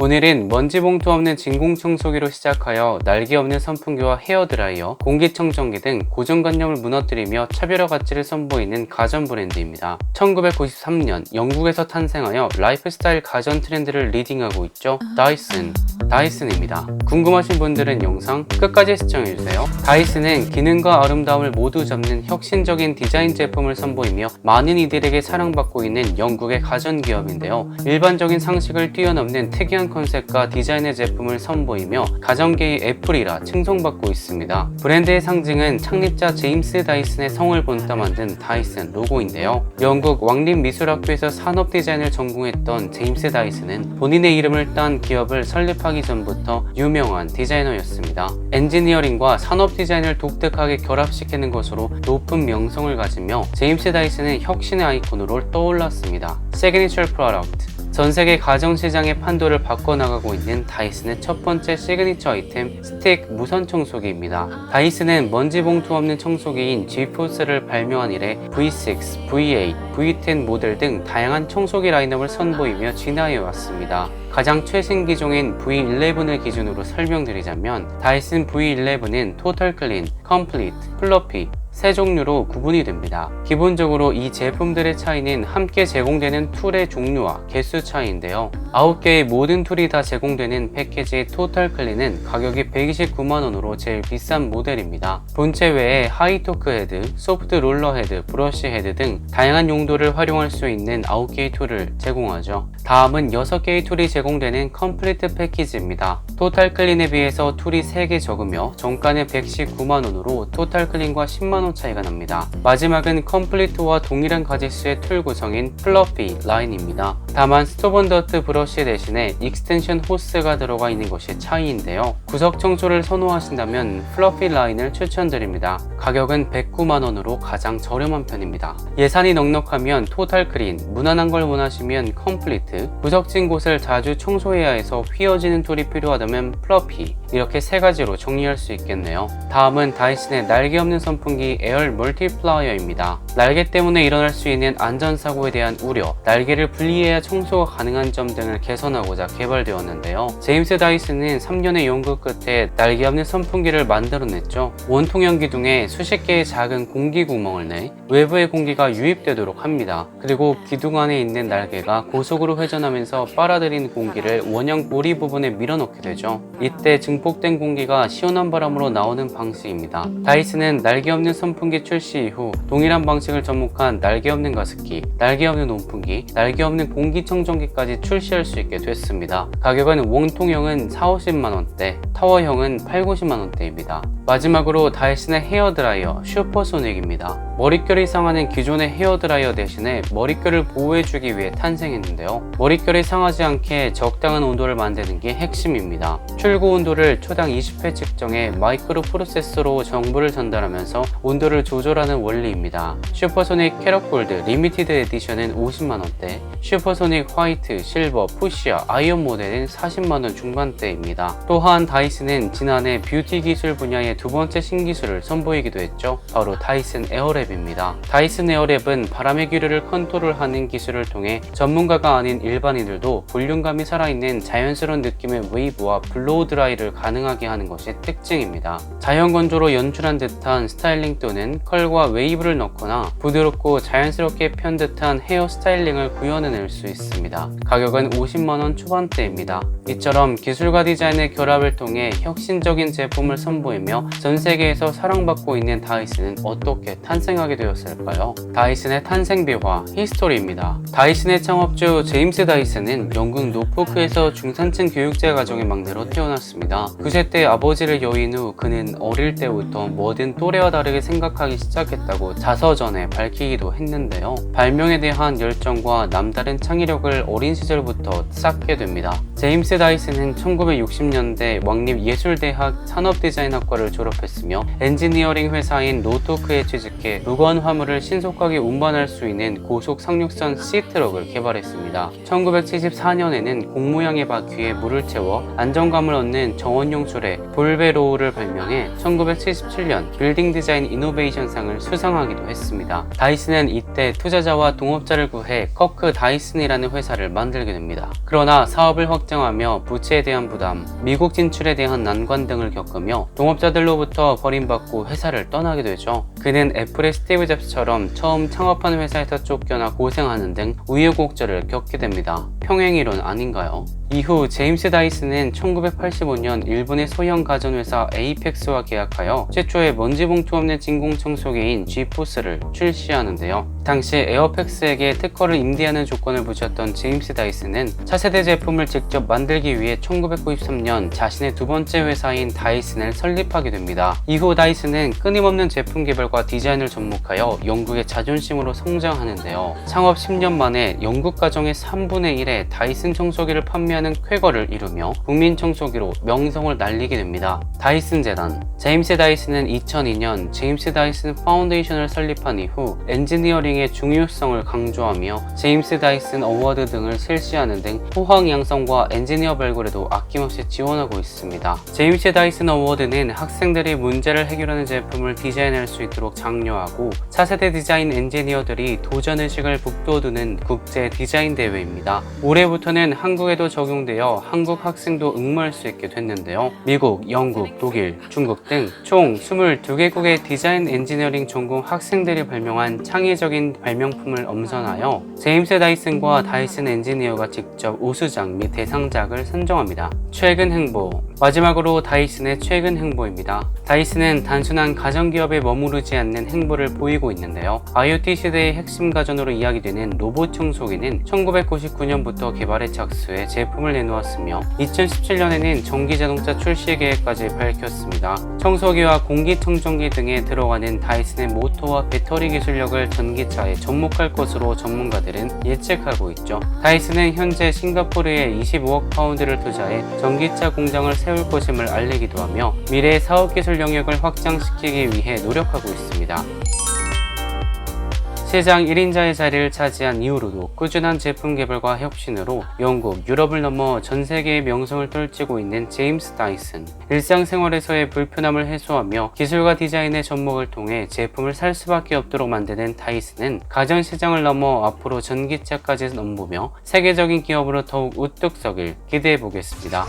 오늘은 먼지 봉투 없는 진공청소기로 시작하여 날개 없는 선풍기와 헤어드라이어, 공기청정기 등 고정관념을 무너뜨리며 차별화 가치를 선보이는 가전 브랜드입니다. 1993년 영국에서 탄생하여 라이프스타일 가전 트렌드를 리딩하고 있죠. 다이슨입니다. 궁금하신 분들은 영상 끝까지 시청해주세요. 다이슨은 기능과 아름다움을 모두 잡는 혁신적인 디자인 제품을 선보이며 많은 이들에게 사랑받고 있는 영국의 가전 기업인데요. 일반적인 상식을 뛰어넘는 특이한 컨셉과 디자인의 제품을 선보이며 가전계의 애플이라 칭송받고 있습니다. 브랜드의 상징은 창립자 제임스 다이슨의 성을 본따 만든 다이슨 로고인데요. 영국 왕립미술학교에서 산업 디자인을 전공했던 제임스 다이슨은 본인의 이름을 딴 기업을 설립하기 전부터 유명한 디자이너였습니다. 엔지니어링과 산업 디자인을 독특하게 결합시키는 것으로 높은 명성을 가지며 제임스 다이슨은 혁신의 아이콘으로 떠올랐습니다. 시그니처 프로덕트, 전세계 가전시장의 판도를 바꿔나가고 있는 다이슨의 첫 번째 시그니처 아이템 스틱 무선 청소기입니다. 다이슨은 먼지 봉투 없는 청소기인 Gforce를 발명한 이래 V6, V8, V10 모델 등 다양한 청소기 라인업을 선보이며 진화해왔습니다. 가장 최신 기종인 V11을 기준으로 설명드리자면 다이슨 V11은 토탈 클린, 컴플리트, 플러피, 세 종류로 구분이 됩니다. 기본적으로 이 제품들의 차이는 함께 제공되는 툴의 종류와 개수 차이인데요. 9개의 모든 툴이 다 제공되는 패키지 토탈 클린은 가격이 129만원으로 제일 비싼 모델입니다. 본체 외에 하이토크 헤드, 소프트 롤러 헤드, 브러쉬 헤드 등 다양한 용도를 활용할 수 있는 9개의 툴을 제공하죠. 다음은 6개의 툴이 제공되는 컴플리트 패키지입니다. 토탈 클린에 비해서 툴이 3개 적으며 정가는 119만원으로 토탈 클린과 10만원 차이가 납니다. 마지막은 컴플리트와 동일한 가짓수의 툴 구성인 플러피 라인입니다. 다만 스톱앤더트 브러쉬 대신에 익스텐션 호스가 들어가 있는 것이 차이인데요. 구석 청소를 선호하신다면 플러피 라인을 추천드립니다. 가격은 109만원으로 가장 저렴한 편입니다. 예산이 넉넉하면 토탈 클린, 무난한 걸 원하시면 컴플리트, 구석진 곳을 자주 청소해야 해서 휘어지는 툴이 필요하다면 플러피, 이렇게 세 가지로 정리할 수 있겠네요. 다음은 다이슨의 날개 없는 선풍기 에어 멀티플라이어입니다. 날개 때문에 일어날 수 있는 안전사고에 대한 우려, 날개를 분리해야 청소가 가능한 점 등을 개선하고자 개발되었는데요. 제임스 다이슨은 3년의 연구 끝에 날개 없는 선풍기를 만들어냈죠. 원통형 기둥에 수십 개의 작은 공기 구멍을 내 외부의 공기가 유입되도록 합니다. 그리고 기둥 안에 있는 날개가 고속으로 회전하면서 빨아들인 공기를 원형 고리 부분에 밀어넣게 되죠. 이때 증폭된 공기가 시원한 바람으로 나오는 방식입니다. 다이슨은 날개 없는 선풍기 출시 이후 동일한 방식을 접목한 날개 없는 가습기, 날개 없는 온풍기, 날개 없는 공기청정기까지 출시할 수 있게 됐습니다. 가격은 원통형은 4~50만원대, 타워형은 8~90만원대입니다. 마지막으로 다이슨의 헤어드라이어 슈퍼소닉입니다. 머릿결이 상하는 기존의 헤어드라이어 대신에 머릿결을 보호해주기 위해 탄생했는데요. 머릿결이 상하지 않게 적당한 온도를 만드는 게 핵심입니다. 출고 온도를 초당 20회 측정해 마이크로 프로세서로 정보를 전달하면서 온도를 조절하는 원리입니다. 슈퍼소닉 캐럿 골드 리미티드 에디션은 50만원대, 슈퍼소닉 화이트, 실버, 푸시아, 아이언 모델은 40만원 중반대입니다. 또한 다이슨은 지난해 뷰티 기술 분야의 두 번째 신기술을 선보이기도 했죠. 바로 다이슨 에어랩입니다. 다이슨 에어랩은 바람의 기류를 컨트롤하는 기술을 통해 전문가가 아닌 일반인들도 볼륨감이 살아있는 자연스러운 느낌의 웨이브와 블로우 드라이를 가능하게 하는 것이 특징입니다. 자연 건조로 연출한 듯한 스타일링 또는 컬과 웨이브를 넣거나 부드럽고 자연스럽게 편 듯한 헤어 스타일링을 구현해낼 수 있습니다. 가격은 50만원 초반대입니다. 이처럼 기술과 디자인의 결합을 통해 혁신적인 제품을 선보이며 전 세계에서 사랑받고 있는 다이슨은 어떻게 탄생하게 되었을까요? 다이슨의 탄생 비화, 히스토리입니다. 다이슨의 창업주 제임스 다이슨은 영국 노포크에서 중산층 교육자 가정의 막내로 태어났습니다. 9세 때 아버지를 여인 후 그는 어릴 때부터 뭐든 또래와 다르게 생각하기 시작했다고 자서전에 밝히기도 했는데요. 발명에 대한 열정과 남다른 창의력을 어린 시절부터 쌓게 됩니다. 제임스 다이슨은 1960년대 왕립예술대학 산업디자인학과를 졸업했으며 엔지니어링 회사인 노토크에 취직해 무거운 화물을 신속하게 운반할 수 있는 고속 상륙선 C트럭을 개발했습니다. 1974년에는 공 모양의 바퀴에 물을 채워 안정감을 얻는 정원용 수레 볼베로우를 발명해 1977년 빌딩 디자인 이노베이션상을 수상하기도 했습니다. 다이슨은 이때 투자자와 동업자를 구해 커크 다이슨이라는 회사를 만들게 됩니다. 그러나 사업을 확장 걱정하며 부채에 대한 부담, 미국 진출에 대한 난관 등을 겪으며 동업자들로부터 버림받고 회사를 떠나게 되죠. 그는 애플의 스티브 잡스처럼 처음 창업한 회사에서 쫓겨나 고생하는 등 우여곡절을 겪게 됩니다. 평행이론 아닌가요? 이후 제임스 다이슨은 1985년 일본의 소형 가전회사 에이펙스와 계약하여 최초의 먼지 봉투 없는 진공청소기인 G포스를 출시하는데요. 당시 에어펙스에게 특허를 임대하는 조건을 붙였던 제임스 다이슨은 차세대 제품을 직접 만들기 위해 1993년 자신의 두 번째 회사인 다이슨을 설립하게 됩니다. 이후 다이슨은 끊임없는 제품 개발과 디자인을 접목하여 영국의 자존심으로 성장하는데요. 창업 10년 만에 영국 가정의 3분의 1의 다이슨 청소기를 판매하는 쾌거를 이루며 국민 청소기로 명성을 날리게 됩니다. 다이슨 재단. 제임스 다이슨은 2002년 제임스 다이슨 파운데이션을 설립한 이후 엔지니어링의 중요성을 강조하며 제임스 다이슨 어워드 등을 실시하는 등 호황 양성과 엔지니어 발굴에도 아낌없이 지원하고 있습니다. 제임스 다이슨 어워드는 학생들이 문제를 해결하는 제품을 디자인할 수 있도록 장려하고 차세대 디자인 엔지니어들이 도전의식을 북돋우는 국제 디자인 대회입니다. 올해부터는 한국에도 적용되어 한국 학생도 응모할 수 있게 됐는데요. 미국, 영국, 독일, 중국 등 총 22개국의 디자인 엔지니어링 전공 학생들이 발명한 창의적인 발명품을 엄선하여 제임스 다이슨과 다이슨 엔지니어가 직접 우수작 및 대상작을 선정합니다. 최근 행보. 마지막으로 다이슨의 최근 행보입니다. 다이슨은 단순한 가전기업에 머무르지 않는 행보를 보이고 있는데요. IoT 시대의 핵심 가전으로 이야기되는 로봇 청소기는 1999년부터 개발에 착수해 제품을 내놓았으며 2017년에는 전기자동차 출시 계획까지 밝혔습니다. 청소기와 공기청정기 등에 들어가는 다이슨의 모터와 배터리 기술력을 전기차에 접목할 것으로 전문가들은 예측하고 있죠. 다이슨은 현재 싱가포르에 25억 파운드를 투자해 전기차 공장을 세울 것임을 알리기도 하며 미래의 사업기술 영역을 확장시키기 위해 노력하고 있습니다. 시장 1인자의 자리를 차지한 이후로도 꾸준한 제품 개발과 혁신으로 영국, 유럽을 넘어 전 세계의 명성을 떨치고 있는 제임스 다이슨. 일상생활에서의 불편함을 해소하며 기술과 디자인의 접목을 통해 제품을 살 수밖에 없도록 만드는 다이슨은 가전시장을 넘어 앞으로 전기차까지 넘보며 세계적인 기업으로 더욱 우뚝 서길 기대해 보겠습니다.